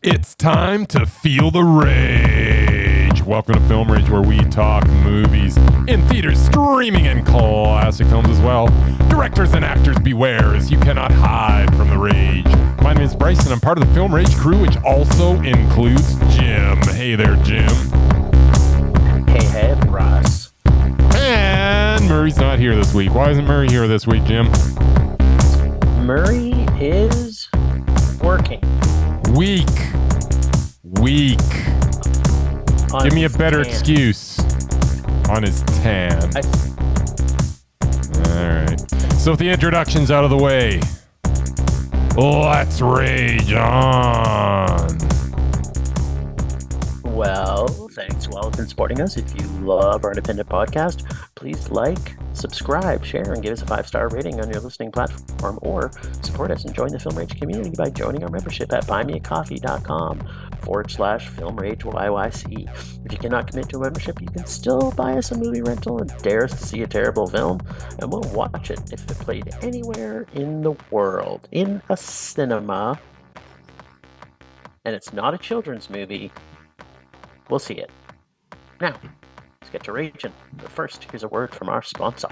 It's time to feel the rage. Welcome to Film Rage, where we talk movies in theaters, streaming, and classic films as well. Directors and actors beware, as you cannot hide from the rage. My name is Bryce, and I'm part of the Film Rage crew, which also includes Jim. Hey there, Jim. Hey, Russ. And Murray's not here this week. Why isn't Murray here this week, Jim? Murray is working. Weak. Give me a better excuse. On his tan. Alright. So with the introductions out of the way, let's rage on. Well, thanks to all who've been supporting us. If you love our independent podcast, please like, subscribe, share, and give us a 5-star rating on your listening platform, or support us and join the Film Rage community by joining our membership at buymeacoffee.com/Film Rage YYC. If you cannot commit to a membership, you can still buy us a movie rental and dare us to see a terrible film, and we'll watch it if it played anywhere in the world, in a cinema, and it's not a children's movie. We'll see it. Now, let's get to raging. But first, here's a word from our sponsor.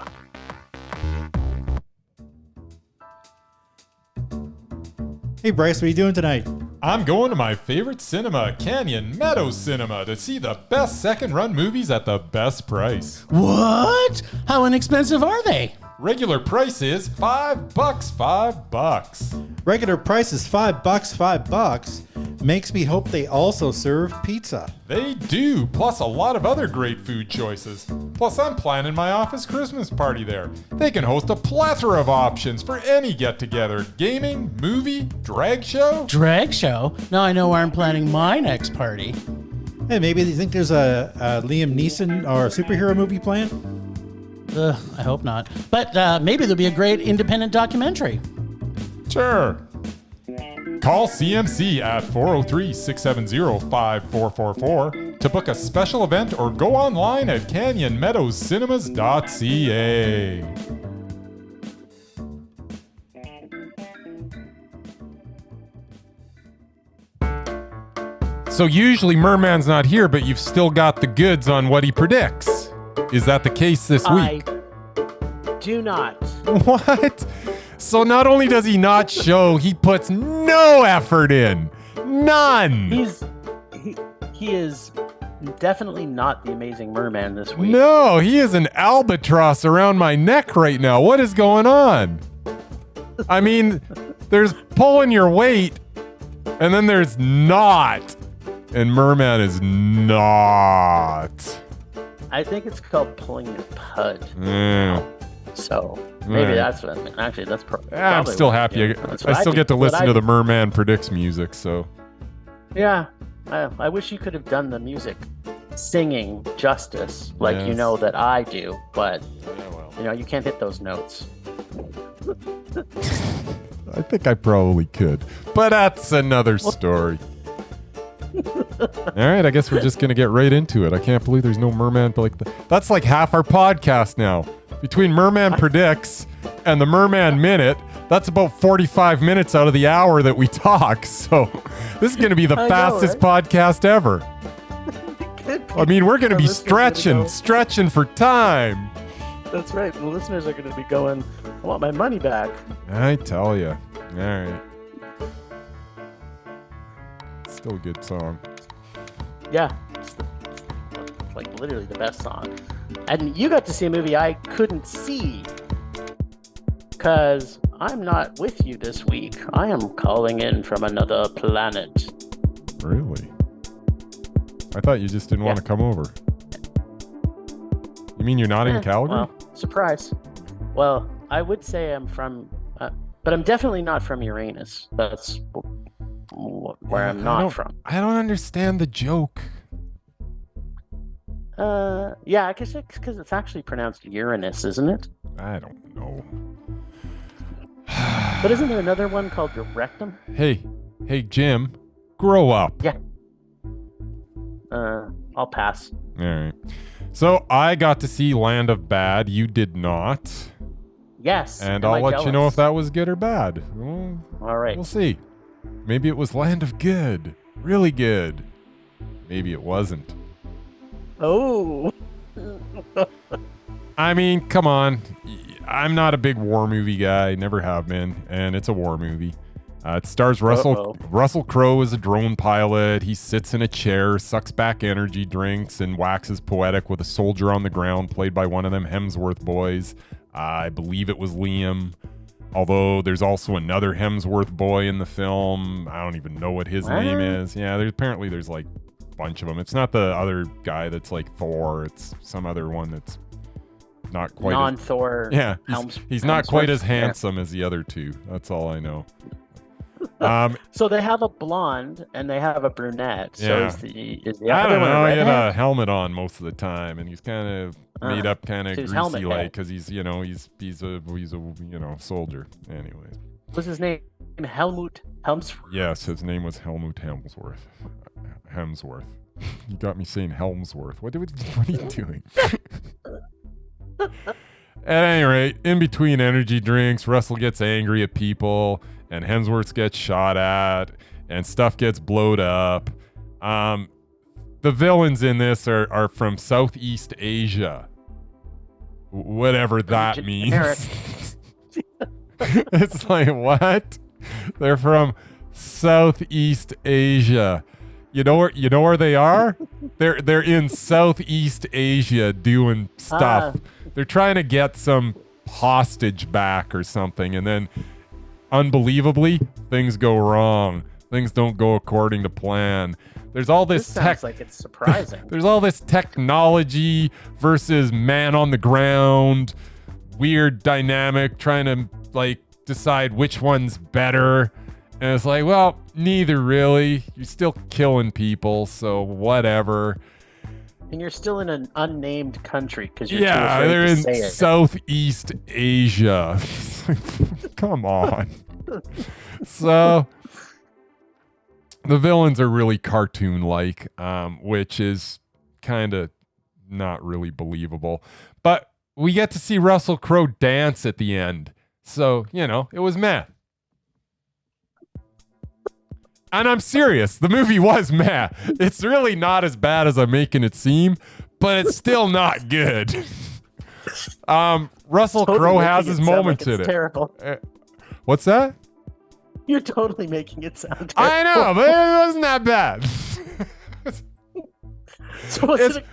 Hey Bryce, what are you doing tonight? I'm going to my favorite cinema, Canyon Meadows Cinema, to see the best second-run movies at the best price. What? How inexpensive are they? Regular price is $5. Regular price is $5. Makes me hope they also serve pizza. They do, plus a lot of other great food choices. Plus, I'm planning my office Christmas party there. They can host a plethora of options for any get-together. Gaming, movie, drag show. Drag show? Now I know where I'm planning my next party. Hey, maybe you think there's a Liam Neeson or a superhero movie planned? I hope not. But maybe there'll be a great independent documentary. Sure. Call CMC at 403-670-5444 to book a special event, or go online at canyonmeadowscinema.ca. So usually Murman's not here, but you've still got the goods on what he predicts. Is that the case this week? I do not. What? So not only does he not show, he puts no effort in. None. He is definitely not the Amazing Merman this week. No, he is an albatross around my neck right now. What is going on? I mean, there's pulling your weight, and then there's not. And Merman is not. I think it's called pulling your pud. Yeah. So maybe that's what I mean. Actually, that's probably. I'm still happy. I still get to listen to the Merman Predicts music, so. Yeah. I wish you could have done the music singing justice like you know that I do, but you can't hit those notes. I think I probably could, but that's another story. All right, I guess we're just gonna get right into it. I can't believe there's no Merman like that. That's like half our podcast now. Between Merman Predicts and the Merman Minute, that's about 45 minutes out of the hour that we talk. So this is going to be the fastest podcast ever. I mean, we're going to be stretching for time. That's right. The listeners are going to be going, I want my money back. I tell you. All right. Still a good song. Yeah. It's like literally the best song. And you got to see a movie I couldn't see because I'm not with you this week. I am calling in from another planet. Really? I thought you just didn't want to come over. You mean you're not in Calgary? Well, surprise. Well, I would say I'm from, but I'm definitely not from Uranus. That's where I'm not from. I don't understand the joke. Yeah, I guess it's because it's actually pronounced Uranus, isn't it? I don't know. But isn't there another one called your rectum? Hey, Jim, grow up. Yeah. I'll pass. All right. So I got to see Land of Bad. You did not. Yes. And I'll let you know if that was good or bad. Well, all right. We'll see. Maybe it was Land of Good. Really good. Maybe it wasn't. Oh. I mean, come on. I'm not a big war movie guy. Never have been. And it's a war movie. It stars Russell Crowe as a drone pilot. He sits in a chair, sucks back energy drinks, and waxes poetic with a soldier on the ground played by one of them Hemsworth boys. I believe it was Liam. Although there's also another Hemsworth boy in the film. I don't even know what his name is. Yeah, there's like a bunch of them. It's not the other guy that's like Thor. It's some other one that's not quite non-Thor. Yeah, he's not quite as handsome as the other two. That's all I know. So they have a blonde and they have a brunette. So Yeah. is the I other don't one know. a He had redhead? a helmet on most of the time, and he's kind of made up, kind of so he's greasy helmet like, head. because he's a soldier. Anyways, Was his name Helmut Helmsworth? yes, his name was Helmut Hemsworth. You got me saying Helmsworth. What are you doing? At any rate, in between energy drinks, Russell gets angry at people, and Hemsworth gets shot at, and stuff gets blowed up. The villains in this are from Southeast Asia. Whatever that means. It's like, what? They're from Southeast Asia. You know where they are? They're in Southeast Asia doing stuff. They're trying to get some hostage back or something, and then unbelievably, things go wrong. Things don't go according to plan. There's all this sounds like it's surprising. There's all this technology versus man on the ground, weird dynamic, trying to like decide which one's better. And it's like, well, neither really. You're still killing people, so whatever. And you're still in an unnamed country because you're Yeah, too afraid they're to in say it. Southeast Asia. Come on. So the villains are really cartoon-like, which is kind of not really believable. But we get to see Russell Crowe dance at the end. So, it was meh. And I'm serious. The movie was meh. It's really not as bad as I'm making it seem, but it's still not good. Russell Crowe has his moments in it. Terrible. What's that? You're totally making it sound terrible. I know, but it wasn't that bad. So was it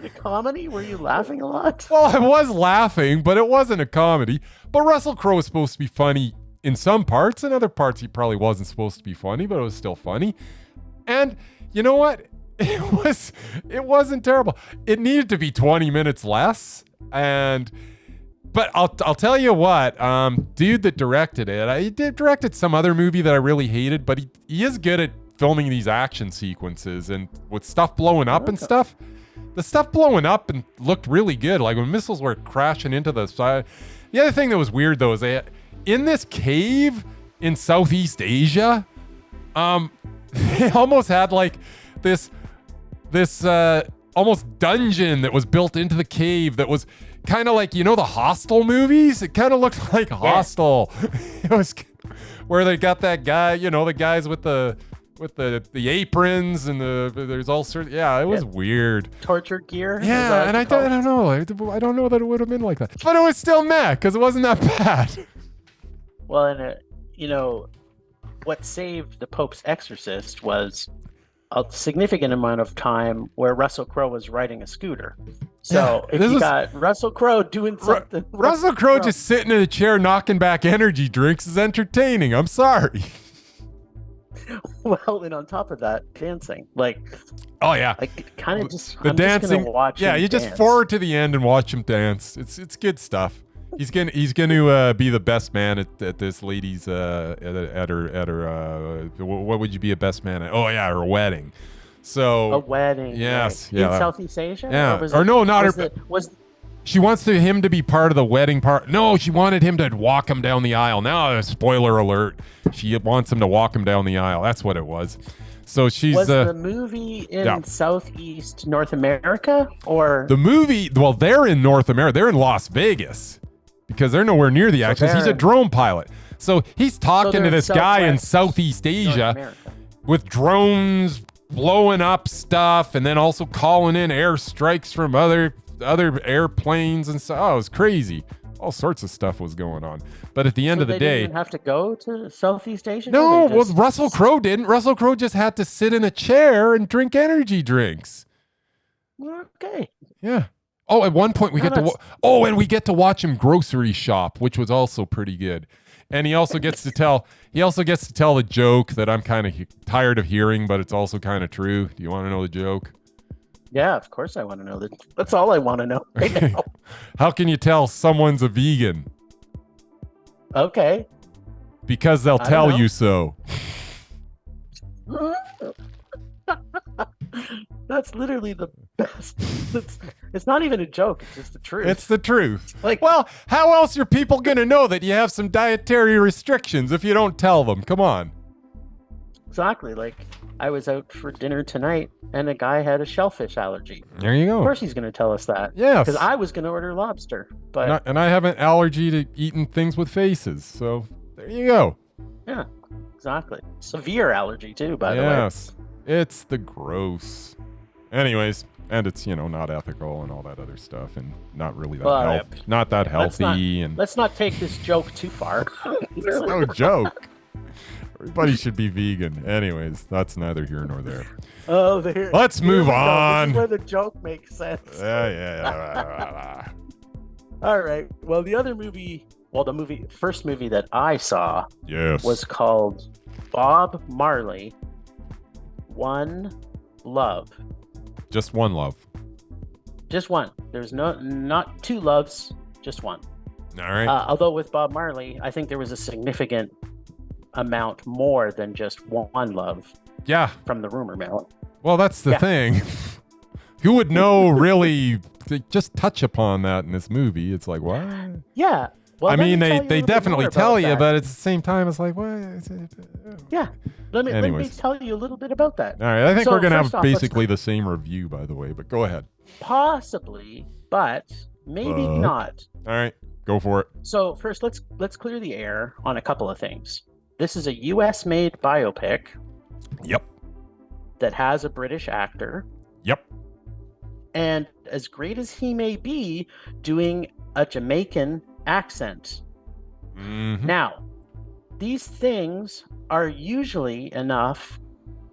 a comedy? Were you laughing a lot? Well, I was laughing, but it wasn't a comedy. But Russell Crowe was supposed to be funny in some parts. In other parts, he probably wasn't supposed to be funny, but it was still funny. And you know what? It wasn't terrible. It needed to be 20 minutes less. But I'll tell you what, dude that directed it, he directed some other movie that I really hated, but he is good at filming these action sequences and with stuff blowing up and stuff. The stuff blowing up and looked really good, like when missiles were crashing into the side. The other thing that was weird though is in this cave in Southeast Asia, they almost had like this almost dungeon that was built into the cave that was kind of like, the Hostel movies? It kind of looked like Hostel. It was where they got that guy, the guys with the aprons and there's all sorts. Yeah, it was weird. Torture gear. Yeah, and I don't know. I don't know that it would have been like that, but it was still meh because it wasn't that bad. Well, and what saved The Pope's Exorcist was a significant amount of time where Russell Crowe was riding a scooter. So if you got Russell Crowe doing something, Russell Crowe just sitting in a chair knocking back energy drinks is entertaining. I'm sorry. Well, and on top of that, dancing, oh yeah, kind of just the I'm dancing. Just gonna watch yeah, him you dance. just forward to the end and watch him dance. It's good stuff. He's gonna be the best man at this lady's at her what would you be a best man at? Oh yeah, her wedding. So a wedding. Yes, right? yeah. In Southeast Asia. Yeah, Was she wants him to be part of the wedding part. No, she wanted him to walk him down the aisle. Now, spoiler alert, she wants him to walk him down the aisle. That's what it was. So she's was the movie in Southeast North America or the movie? Well, they're in North America. They're in Las Vegas because they're nowhere near the action. He's a drone pilot. So he's talking to this guy in Southeast Asia. with drones blowing up stuff and then also calling in airstrikes from other airplanes and so. Oh, it was crazy. All sorts of stuff was going on. But at the end of the they day, didn't even have to go to Southeast Asia. no, well, Russell Crowe didn't. Russell Crowe just had to sit in a chair and drink energy drinks. Okay. Yeah. Oh, at one point we get to and we get to watch him grocery shop, which was also pretty good. And he also gets to tell the joke that I'm kind of tired of hearing, but it's also kind of true. Do you want to know the joke? Yeah, of course I want to know that. That's all I want to know right now. How can you tell someone's a vegan? Okay. Because they'll tell you so. That's literally the best. It's not even a joke. It's just the truth. It's the truth. Like, well, how else are people going to know that you have some dietary restrictions if you don't tell them? Come on. Exactly. Like, I was out for dinner tonight, and a guy had a shellfish allergy. There you go. Of course he's going to tell us that. Yes. Because I was going to order lobster. But and I have an allergy to eating things with faces. So there you go. yeah, exactly. Severe allergy, too, by the way. Yes. It's the gross. Anyways, and it's, not ethical and all that other stuff and not really that not that healthy. Let's not take this joke too far. It's no joke. Everybody should be vegan. Anyways, that's neither here nor there. Oh, let's move on. This is where the joke makes sense. Yeah. All right. Well, the first movie that I saw was called Bob Marley, One Love. Just one love. Just one. There's not two loves, just one. All right. Although with Bob Marley, I think there was a significant amount more than just one love. Yeah. From the rumor mill. Well, that's the thing. Who would know really to just touch upon that in this movie? It's like, what? Yeah. Well, I mean, they definitely tell you, but at the same time, it's like, what? Yeah. Let me tell you a little bit about that. All right. I think we're going to have basically the same review, by the way, but go ahead. Possibly, but maybe not. All right. Go for it. So first, let's clear the air on a couple of things. This is a U.S.-made biopic. Yep. That has a British actor. Yep. And as great as he may be, doing a Jamaican accent. Mm-hmm. Now, these things are usually enough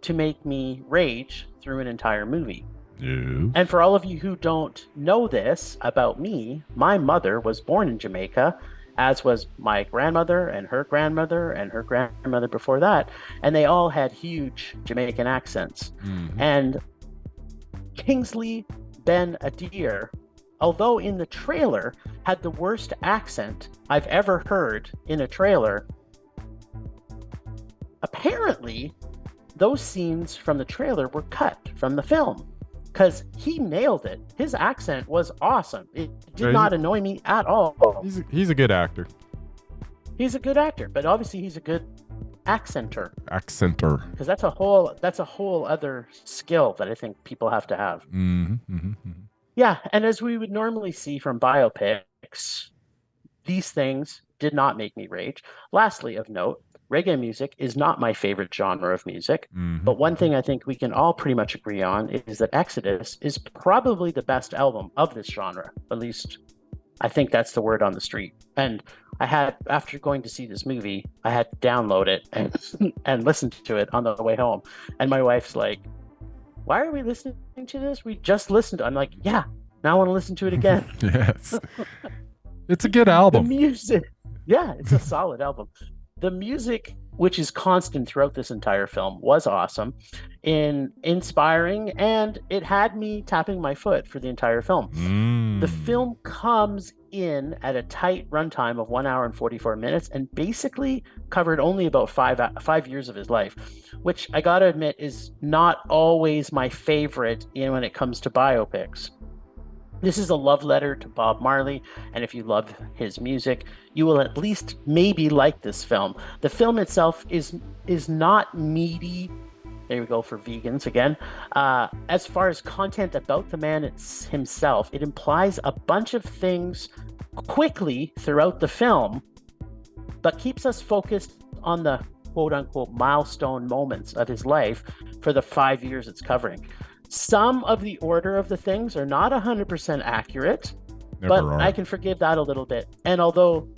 to make me rage through an entire movie. Yeah. And for all of you who don't know this about me, my mother was born in Jamaica, as was my grandmother and her grandmother before that. And they all had huge Jamaican accents. Mm-hmm. And Kingsley Ben Adir, although in the trailer had the worst accent I've ever heard in a trailer, apparently those scenes from the trailer were cut from the film. Because he nailed it. His accent was awesome. It did not annoy me at all. He's a good actor. He's a good actor, but obviously he's a good accenter. Because that's a whole other skill that I think people have to have. Mm-hmm, mm-hmm, mm-hmm. Yeah, and as we would normally see from biopics, these things did not make me rage. Lastly, of note, reggae music is not my favorite genre of music, but one thing I think we can all pretty much agree on is that Exodus is probably the best album of this genre. At least, I think that's the word on the street. And after going to see this movie, I had to download it and listen to it on the way home. And my wife's like, "Why are we listening to this? We just listened to it." I'm like, "Yeah, now I want to listen to it again." Yes. It's a good album. The music. Yeah, it's a solid album. The music, which is constant throughout this entire film, was awesome, inspiring, and it had me tapping my foot for the entire film. The film comes in at a tight runtime of 1 hour and 44 minutes and basically covered only about 5 years of his life, which I gotta admit is not always my favorite when it comes to biopics. This is a love letter to Bob Marley, and if you love his music, you will at least maybe like this film. The film itself is not meaty. There we go for vegans again. As far as content about the man himself, it implies a bunch of things quickly throughout the film, but keeps us focused on the quote unquote milestone moments of his life for the 5 years it's covering. Some of the order of the things are not 100% accurate, but I can forgive that a little bit. And although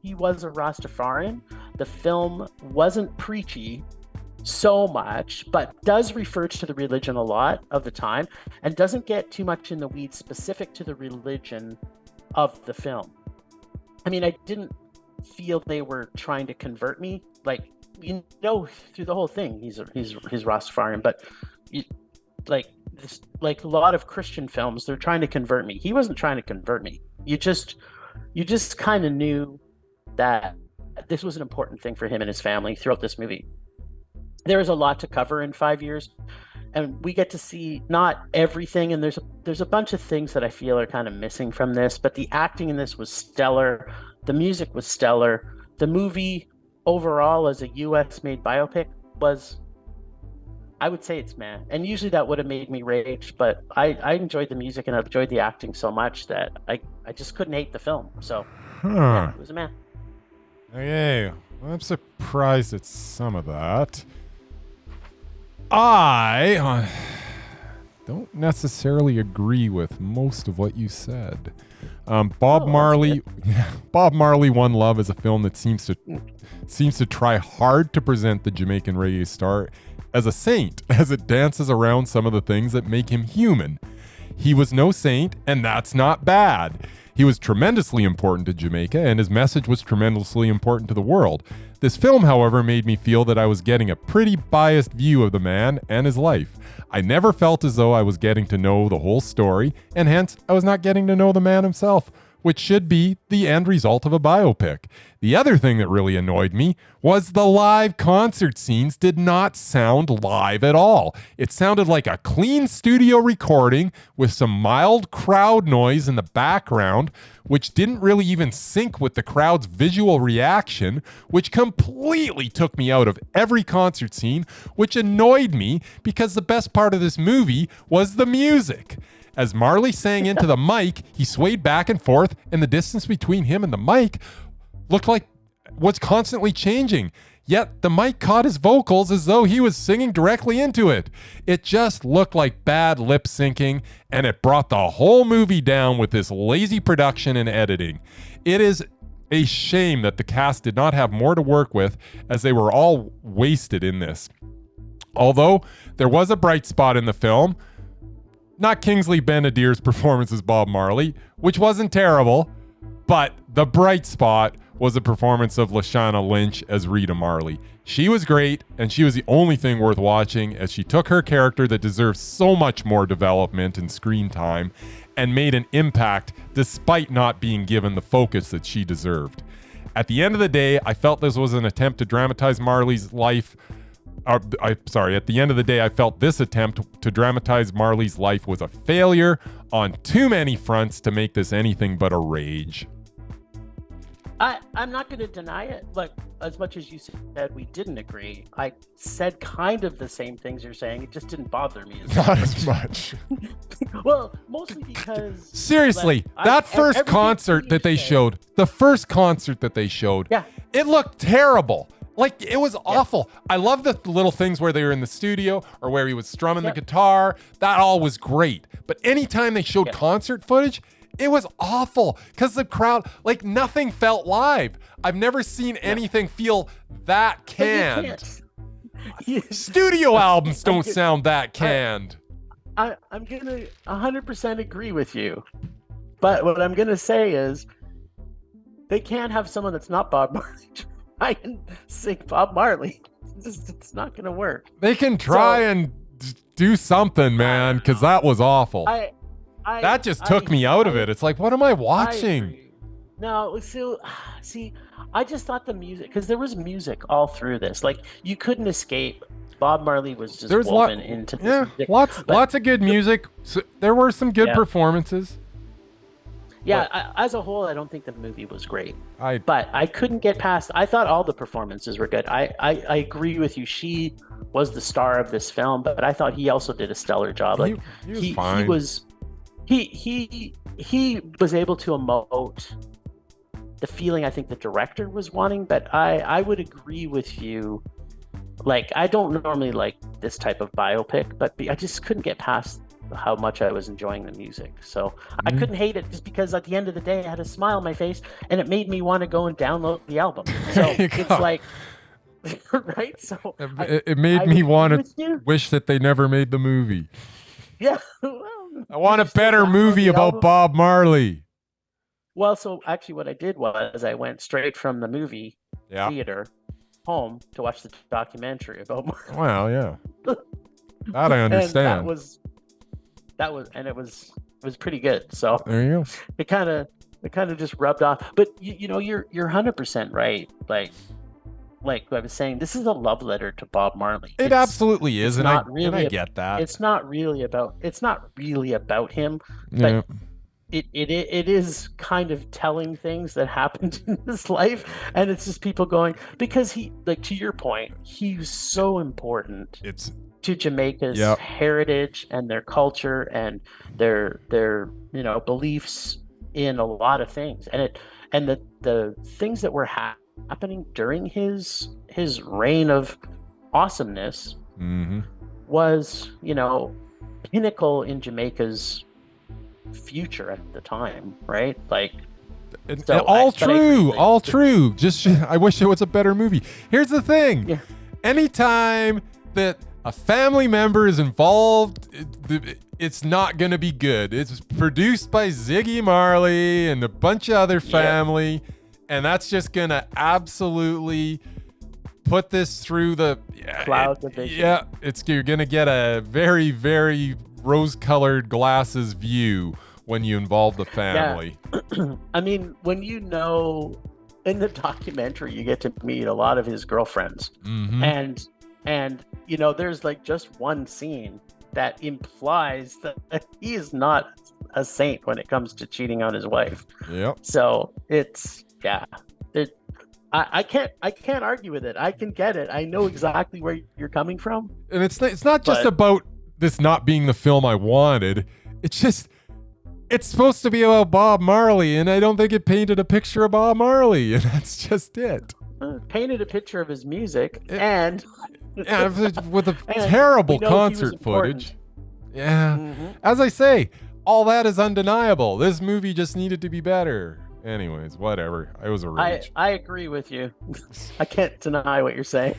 he was a Rastafarian, the film wasn't preachy so much, but does refer to the religion a lot of the time and doesn't get too much in the weeds specific to the religion of the film. I mean, I didn't feel they were trying to convert me. Like, you know, through the whole thing, he's Rastafarian, but like a lot of Christian films, they're trying to convert me. He wasn't trying to convert me. You just kind of knew that this was an important thing for him and his family throughout this movie. There is a lot to cover in 5 years, and we get to see not everything, and there's a bunch of things that I feel are kind of missing from this, but the acting in this was stellar. The music was stellar. The movie overall as a US made biopic was, I would say it's meh. And usually that would have made me rage, but I enjoyed the music and I enjoyed the acting so much that I just couldn't hate the film. So yeah, it was a meh. Okay, well, I'm surprised at some of that. I don't necessarily agree with most of what you said. Bob Marley, One Love is a film that seems to try hard to present the Jamaican reggae star as a saint, as it dances around some of the things that make him human. He was no saint, and that's not bad. He was tremendously important to Jamaica, and his message was tremendously important to the world. This film, however, made me feel that I was getting a pretty biased view of the man and his life. I never felt as though I was getting to know the whole story, and hence I was not getting to know the man himself, which should be the end result of a biopic. The other thing that really annoyed me was the live concert scenes did not sound live at all. It sounded like a clean studio recording with some mild crowd noise in the background, which didn't really even sync with the crowd's visual reaction, which completely took me out of every concert scene, which annoyed me because the best part of this movie was the music. As Marley sang into the mic, he swayed back and forth, and the distance between him and the mic looked like was constantly changing. Yet the mic caught his vocals as though he was singing directly into it. It just looked like bad lip syncing, and it brought the whole movie down with this lazy production and editing. It is a shame that the cast did not have more to work with, as they were all wasted in this. Although there was a bright spot in the film, not Kingsley Ben-Adir's performance as Bob Marley, which wasn't terrible, but the bright spot was the performance of Lashana Lynch as Rita Marley. She was great, and she was the only thing worth watching, as she took her character that deserves so much more development and screen time and made an impact despite not being given the focus that she deserved. At the end of the day, I felt this was an attempt to dramatize Marley's life. At the end of the day, I felt this attempt to dramatize Marley's life was a failure on too many fronts to make this anything but a rage. I'm not going to deny it. Like, as much as you said we didn't agree, I said kind of the same things you're saying. It just didn't bother me as Not as much. Well, mostly because... Seriously, that first concert that they showed, yeah, it looked terrible. Like, it was awful. I love the little things where they were in the studio or where he was strumming the guitar. That all was great. But anytime they showed concert footage, it was awful because the crowd, like, nothing felt live. I've never seen anything feel that canned. Studio albums don't sound that canned. I'm going to 100% agree with you. But what I'm going to say is they can't have someone that's not Bob Marley try and sing Bob Marley. It's not going to work. They can try and do something, man, because that was awful. That just took me out of it. It's like, what am I watching? No, see, I just thought the music, because there was music all through this. Like, you couldn't escape. Bob Marley was just woven into this. Yeah, lots of good music. So, there were some good performances. Yeah, as a whole, I don't think the movie was great. But I couldn't get past. I thought all the performances were good. I agree with you. She was the star of this film, but I thought he also did a stellar job. Like, he was fine. He was able to emote the feeling I think the director was wanting, but I would agree with you Like, I don't normally like this type of biopic, but I just couldn't get past how much I was enjoying the music. So I couldn't hate it just because at the end of the day, I had a smile on my face and it made me want to go and download the album. So it's like, right? So it made me want to wish that they never made the movie. Yeah. I want a better movie about Bob Marley. Well, so actually what I did was I went straight from the movie theater home to watch the documentary about Marley. Well, yeah. That I understand. And it was pretty good. So there you go. It kind of just rubbed off. But you know, you're 100% right. Like I was saying, this is a love letter to Bob Marley. It absolutely is, and I get that. It's not really about him, but it is kind of telling things that happened in his life, and it's just people going, because he, like, to your point, he's so important. It's to Jamaica's heritage and their culture and their beliefs in a lot of things, and the things that were happening during his reign of awesomeness was, pinnacle in Jamaica's future at the time, right? Like, all true. Just I wish it was a better movie. Here's the thing. Yeah. Anytime that a family member is involved, it's not going to be good. It's produced by Ziggy Marley and a bunch of other family, and that's just going to absolutely put this through the clouds of vision. Yeah, you're going to get a very, very rose-colored glasses view when you involve the family. Yeah. I mean, when in the documentary, you get to meet a lot of his girlfriends, and there's like just one scene that implies that he is not a saint when it comes to cheating on his wife. Yep. So I can't argue with it. I can get it. I know exactly where you're coming from. And it's not just about this not being the film I wanted. It's supposed to be about Bob Marley, and I don't think it painted a picture of Bob Marley, and that's just it. Painted a picture of his music and with a terrible concert footage. Yeah. As I say, all that is undeniable. This movie just needed to be better. Anyways, whatever. I was a rage. I agree with you. I can't deny what you're saying.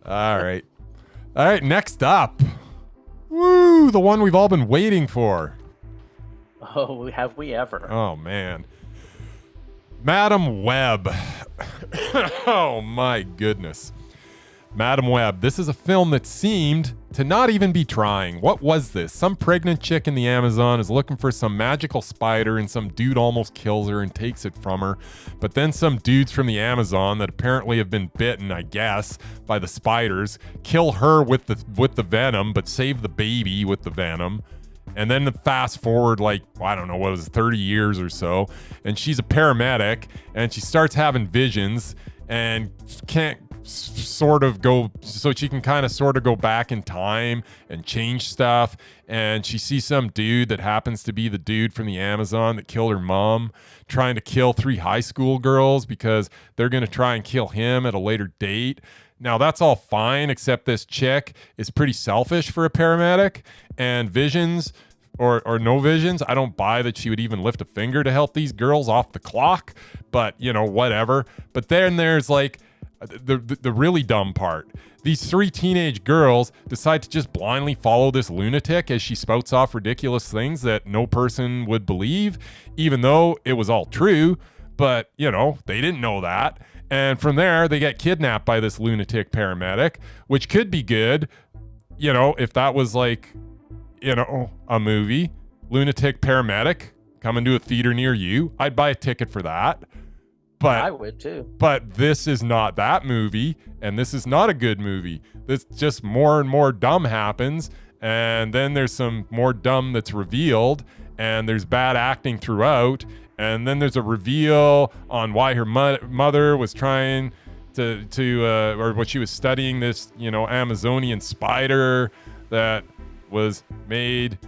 All right, next up. Woo, the one we've all been waiting for. Oh, have we ever? Oh, man. Madam Web. Oh, my goodness. Madam Web. This is a film that seemed to not even be trying. What was this? Some pregnant chick in the Amazon is looking for some magical spider, and some dude almost kills her and takes it from her. But then some dudes from the Amazon that apparently have been bitten, I guess, by the spiders, kill her with the venom, but save the baby with the venom. And then fast forward, 30 years or so, and she's a paramedic, and she starts having visions and can't sort of go, so she can kind of sort of go back in time and change stuff. And she sees some dude that happens to be the dude from the Amazon that killed her mom, trying to kill 3 high school girls because they're going to try and kill him at a later date. Now, that's all fine, except this chick is pretty selfish for a paramedic, and visions or no visions, I don't buy that she would even lift a finger to help these girls off the clock, but, whatever. But then there's the really dumb part. These 3 teenage girls decide to just blindly follow this lunatic as she spouts off ridiculous things that no person would believe, even though it was all true, but, they didn't know that. And from there, they get kidnapped by this lunatic paramedic, which could be good, if that was a movie. Lunatic paramedic coming to a theater near you. I'd buy a ticket for that. But I would too. But this is not that movie, and this is not a good movie. This just more and more dumb happens, and then there's some more dumb that's revealed, and there's bad acting throughout. And then there's a reveal on why her mother was trying or what she was studying this, Amazonian spider that was made.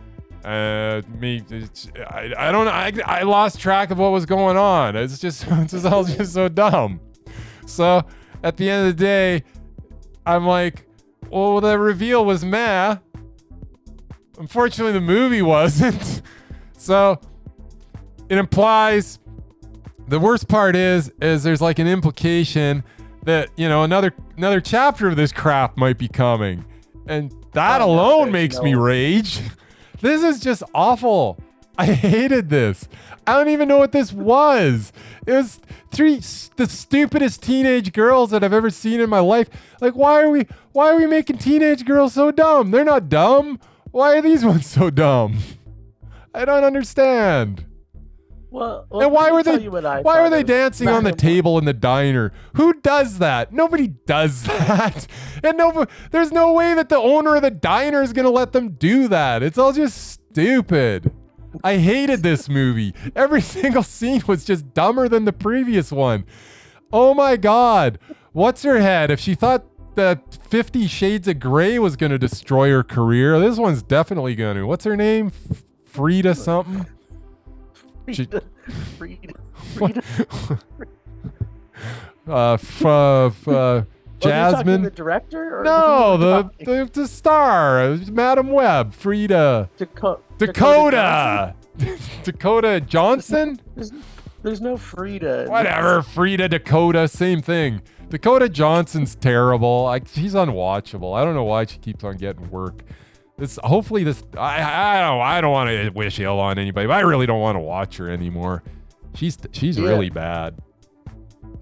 I don't know. I lost track of what was going on. It's all just so dumb. So at the end of the day, I'm like, well, the reveal was meh. Unfortunately, the movie wasn't. So it implies, the worst part is there's like an implication that, you know, another chapter of this crap might be coming. And that alone makes me rage. This is just awful. I hated this. I don't even know what this was. It was the stupidest teenage girls that I've ever seen in my life. Like, why are we making teenage girls so dumb? They're not dumb. Why are these ones so dumb? I don't understand. Well, and why were they dancing on the table in the diner? Who does that? Nobody does that. And there's no way that the owner of the diner is going to let them do that. It's all just stupid. I hated this movie. Every single scene was just dumber than the previous one. Oh my God. What's her head? If she thought that 50 Shades of Grey was going to destroy her career, this one's definitely going to. What's her name? Frida something? Frida. Jasmine. The director? Or no, the star, Madam Web, Frida. Dakota. Dakota Johnson? There's no Frida. Whatever, Frida, Dakota, same thing. Dakota Johnson's terrible. She's unwatchable. I don't know why she keeps on getting work. I don't want to wish ill on anybody, but I really don't want to watch her anymore. She's really bad.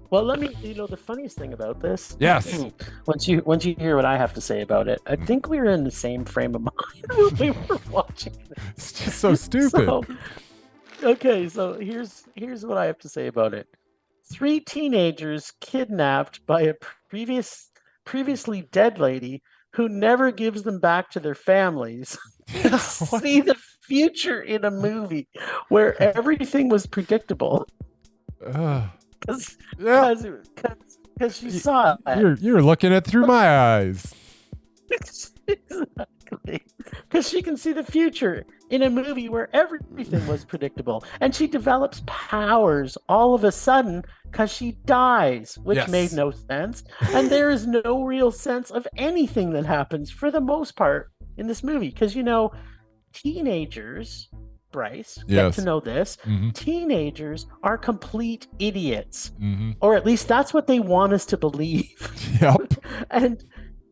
Well, the funniest thing about this. Yes. Once you hear what I have to say about it, I think we were in the same frame of mind when we were watching it. It's just so stupid. So here's what I have to say about it. 3 teenagers kidnapped by a previously dead lady who never gives them back to their families. See the future in a movie where everything was predictable. Because she saw it. You're looking at through my eyes. Exactly. Because she can see the future in a movie where everything was predictable. And she develops powers all of a sudden because she dies, which made no sense. And there is no real sense of anything that happens for the most part in this movie. Because, teenagers, Bryce, get to know this. Mm-hmm. Teenagers are complete idiots. Mm-hmm. Or at least that's what they want us to believe. Yep.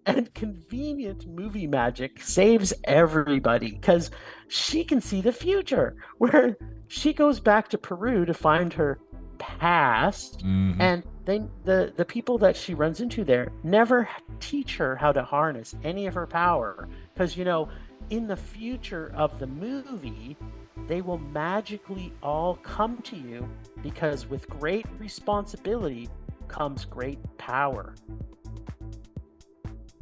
And convenient movie magic saves everybody because she can see the future, where she goes back to Peru to find her past, and the people that she runs into there never teach her how to harness any of her power, because in the future of the movie they will magically all come to you, because with great responsibility comes great power.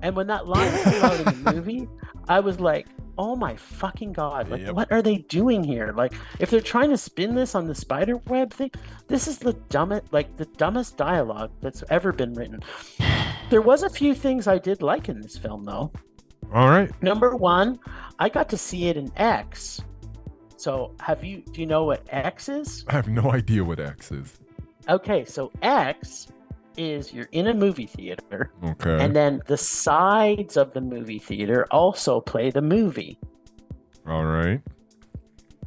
And when that line came out in the movie, I was like, oh my fucking God, what are they doing here? Like, if they're trying to spin this on the spider web thing, this is the dumbest dialogue that's ever been written. There was a few things I did like in this film, though. All right. Number 1, I got to see it in X. So do you know what X is? I have no idea what X is. Okay, so X is you're in a movie theater, okay, and then the sides of the movie theater also play the movie. All right.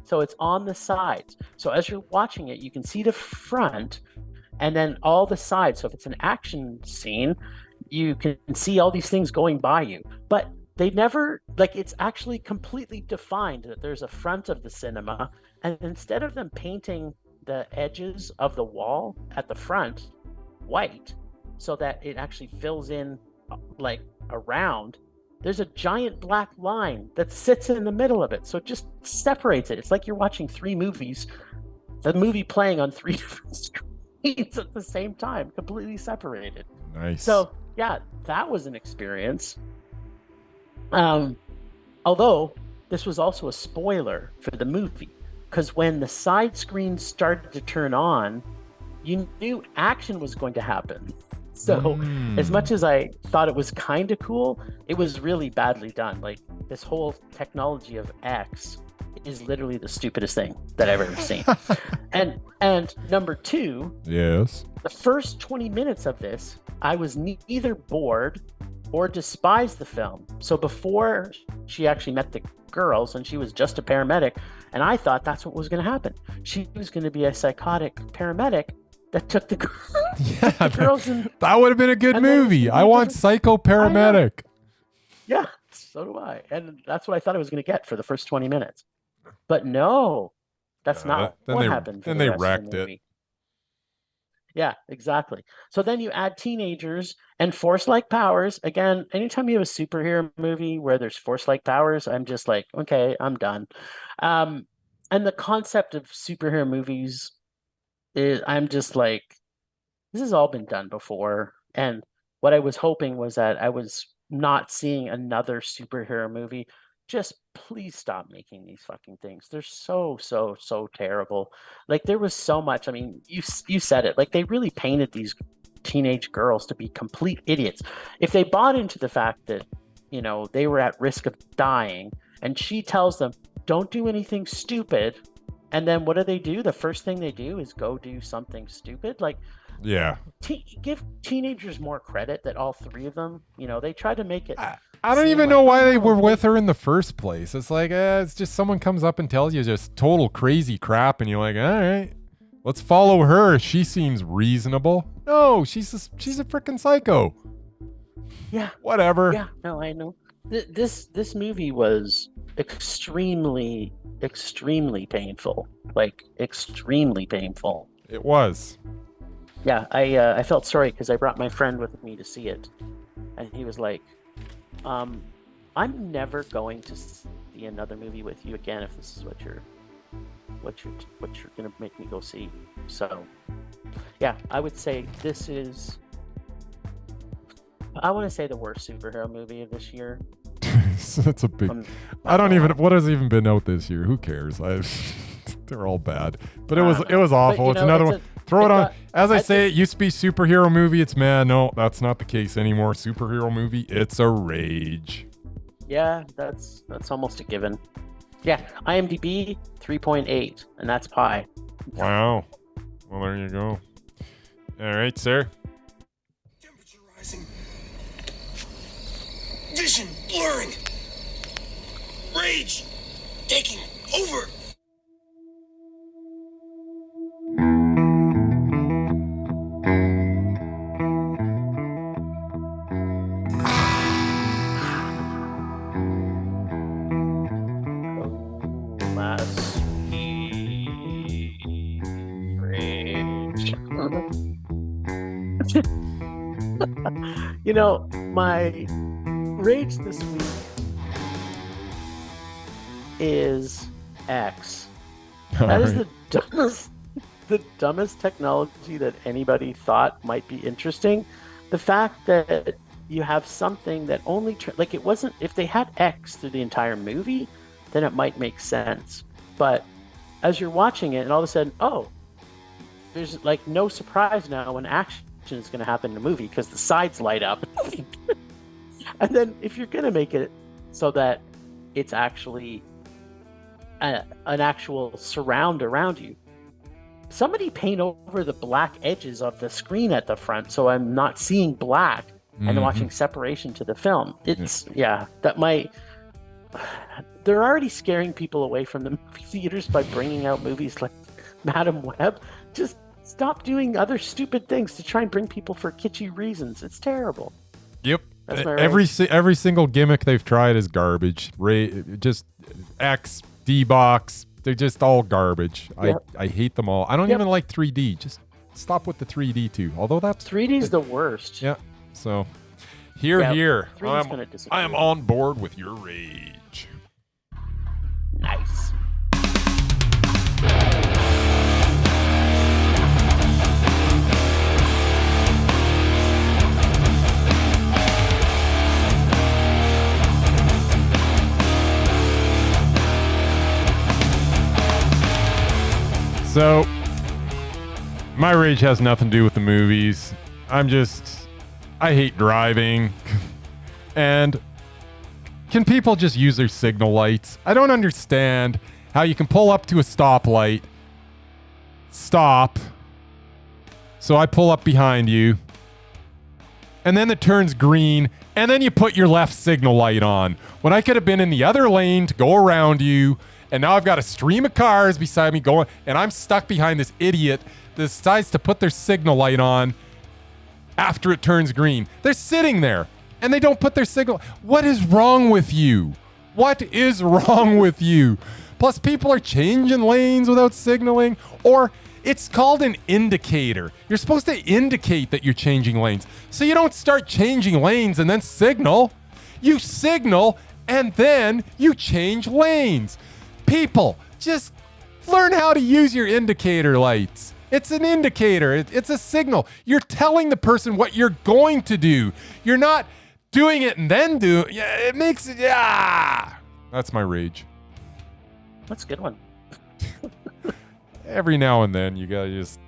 So it's on the sides. So as you're watching it, you can see the front and then all the sides. So if it's an action scene, you can see all these things going by you. But they never, it's actually completely defined that there's a front of the cinema, and instead of them painting the edges of the wall at the front white so that it actually fills in around, there's a giant black line that sits in the middle of it, so it just separates it. It's like you're watching 3 movies, the movie playing on 3 different screens at the same time, completely separated. Nice. So yeah, that was an experience. Although this was also a spoiler for the movie, because when the side screens started to turn on, you knew action was going to happen. So as much as I thought it was kind of cool, it was really badly done. This whole technology of X is literally the stupidest thing that I've ever seen. And number 2, yes, the first 20 minutes of this, I was neither bored or despise the film. So before she actually met the girls and she was just a paramedic, and I thought that's what was going to happen. She was going to be a psychotic paramedic that took the, the girls and that would have been a good movie. I want Psycho Paramedic. Yeah, so do I. And that's what I thought I was going to get for the first 20 minutes. But no, that's not what happened. Then they wrecked it. Yeah, exactly. So then you add teenagers and force-like powers. Again, anytime you have a superhero movie where there's force-like powers, I'm just like, okay, I'm done. And the concept of superhero movies is, I'm just like, this has all been done before. And what I was hoping was that I was not seeing another superhero movie. Just please stop making these fucking things. They're so terrible. Like, there was so much. I mean, you said it. Like, they really painted these teenage girls to be complete idiots. If they bought into the fact that, you know, they were at risk of dying, and she tells them, don't do anything stupid, and then what do? The first thing they do is go do something stupid. Like, yeah, give teenagers more credit that all three of them, you know, they tried to make it. I don't even know why they were with her in the first place. It's like, it's just someone comes up and tells you just total crazy crap, and you're like, all right, let's follow her. She seems reasonable. No, she's a freaking psycho. Yeah. Whatever. Yeah. No, I know. This movie was extremely painful. Like, extremely painful. It was. Yeah, I felt sorry because I brought my friend with me to see it, and he was like, I'm never going to see another movie with you again if this is what you're gonna make me go see. So yeah, I would say this is, I want to say, the worst superhero movie of this year. That's a big, I don't even, what has even been out this year? Who cares? They're all bad, but it was awful. It's another one. Throw it on. As I say, it used to be superhero movie. It's man. No, that's not the case anymore. Superhero movie. It's a rage. Yeah, that's almost a given. Yeah, IMDb 3.8, and that's pi. Wow. Well, there you go. All right, sir. Temperature rising. Vision blurring. Rage taking over. You know, my rage this week is X. That is the dumbest technology that anybody thought might be interesting. The fact that you have something that only like, it wasn't, if they had X through the entire movie, then it might make sense. But as you're watching it, and all of a sudden, oh, there's like no surprise now when action is going to happen in a movie because the sides light up. And then if you're going to make it so that it's actually an actual surround around you, somebody paint over the black edges of the screen at the front so I'm not seeing black and watching separation to the film. It's that might, they're already scaring people away from the movie theaters by bringing out movies like Madam Web. Just stop doing other stupid things to try and bring people for kitschy reasons. It's terrible. Yep. Every single gimmick they've tried is garbage. Just X, D-Box, they're just all garbage. Yep. I hate them all. I don't even like 3D. Just stop with the 3D too. Although that's 3D is the worst. Yeah. So here. I am on board with your rage. Nice. So, my rage has nothing to do with the movies. I hate driving. And can people just use their signal lights? I don't understand how you can pull up to a stoplight, stop. So I pull up behind you. and then it turns green, and then you put your left signal light on. When I could have been in the other lane to go around you, and now I've got a stream of cars beside me going, and I'm stuck behind this idiot that decides to put their signal light on after it turns green. They're sitting there, and they don't put their signal. What is wrong with you? What is wrong with you? Plus, people are changing lanes without signaling, or it's called an indicator. You're supposed to indicate that you're changing lanes. So you don't start changing lanes and then signal. You signal and then you change lanes. People, just learn how to use your indicator lights. It's an indicator. It's a signal. You're telling the person what you're going to do. You're not doing it and then do it. Yeah, it makes it. Yeah. That's my rage. That's a good one. Every now and then you gotta just,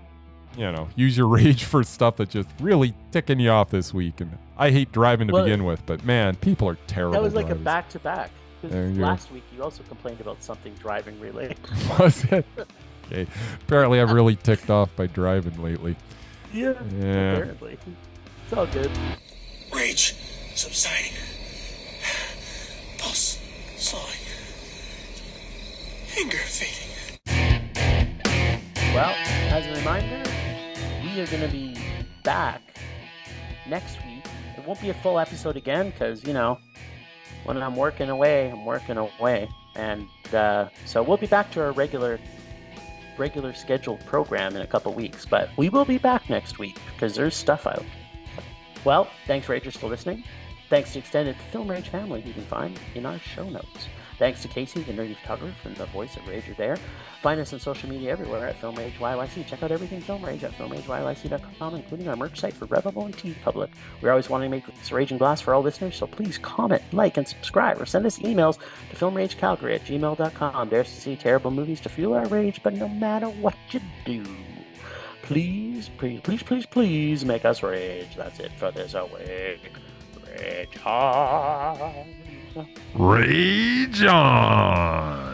use your rage for stuff that's just really ticking you off this week. And I hate driving to begin with, but man, people are terrible. That was like drivers. a back-to-back. There Because you go. last week you also complained about something driving related. Was it? Okay. Apparently I've really ticked off by driving lately. Yeah. Apparently. It's all good. Rage subsiding. Pulse slowing. Anger fading. Well, as a reminder, we are going to be back next week. It won't be a full episode again because, when I'm working away. And so we'll be back to our regular scheduled program in a couple weeks. But we will be back next week because there's stuff out. Well, thanks, Ragers, for listening. Thanks to extended Film Rage family you can find in our show notes. Thanks to Casey, the nerdy photographer and the voice of Rager there. Find us on social media everywhere at Film Rage YYC. Check out everything Film Rage at filmrageyyc.com, including our merch site for Redbubble and TeePublic. We're always wanting to make this Raging Glass for all listeners, so please comment, like, and subscribe, or send us emails to filmragecalgary@gmail.com. Dare us to see terrible movies to fuel our rage, but no matter what you do, please make us rage. That's it for this week. Rage on. Rage on!